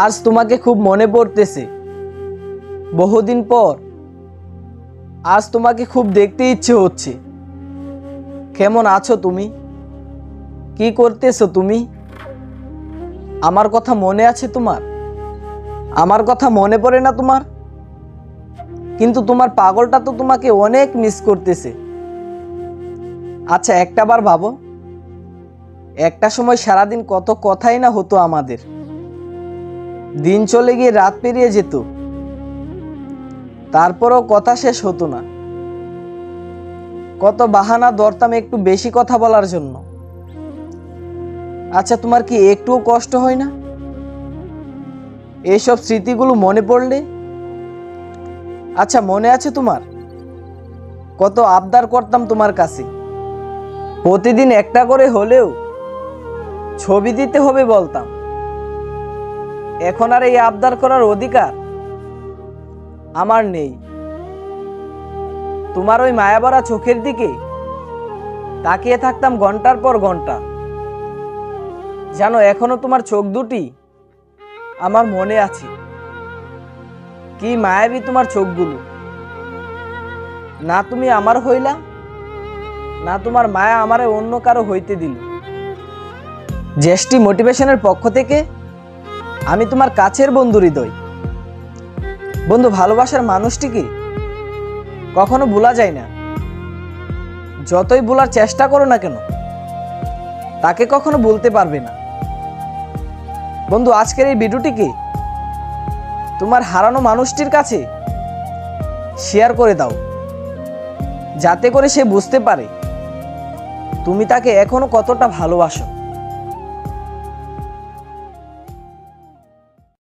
আজ তোমাকে খুব মনে পড়তেছে, বহুদিন পর। আজ তোমাকে খুব দেখতে ইচ্ছে হচ্ছে। কেমন আছো তুমি? কি করতেছো তুমি? আমার কথা মনে আছে তোমার? আমার কথা মনে পড়ে না তোমার? কিন্তু তোমার পাগলটা তো তোমাকে অনেক মিস করতেছে। আচ্ছা, একটাবার ভাবো, একটা সময় সারাদিন কত কথাই না হতো আমাদের। দিন চলে গিয়ে রাত পেরিয়ে যেত, তারপরও কথা শেষ হতো না। কত বাহানা ধরতাম একটু বেশি কথা বলার জন্য। আচ্ছা, তোমার কি একটুও কষ্ট হয় না এইসব স্মৃতিগুলো মনে পড়লে? আচ্ছা, মনে আছে তোমার কত আবদার করতাম তোমার কাছে? প্রতিদিন একটা করে হলেও ছবি দিতে হবে বলতাম। এখন আর এই আবদার করার অধিকার আমার নেই। তোমার ওই মায়াভরা চোখের দিকে তাকিয়ে থাকতাম ঘন্টার পর ঘন্টা। জানো, এখনো তোমার চোখ দুটি আমার মনে আছে। কি মায়াবী তোমার চোখগুলো! না তুমি আমার হইলা, না তোমার মায়া আমারে অন্য কারো হইতে দিল। জ্যেষ্ঠী মোটিভেশনের পক্ষ থেকে আমি তোমার কাছের বন্ধু হৃদয়। বন্ধু, ভালোবাসার মানুষটিকে কখনো ভোলা যায় না। যতই ভোলার চেষ্টা করো না কেন, তাকে কখনো ভুলতে পারবে না। বন্ধু, আজকের এই ভিডিওটিকে তোমার হারানো মানুষটির কাছে শেয়ার করে দাও, যাতে করে সে বুঝতে পারে তুমি তাকে এখনো কতটা ভালোবাসো।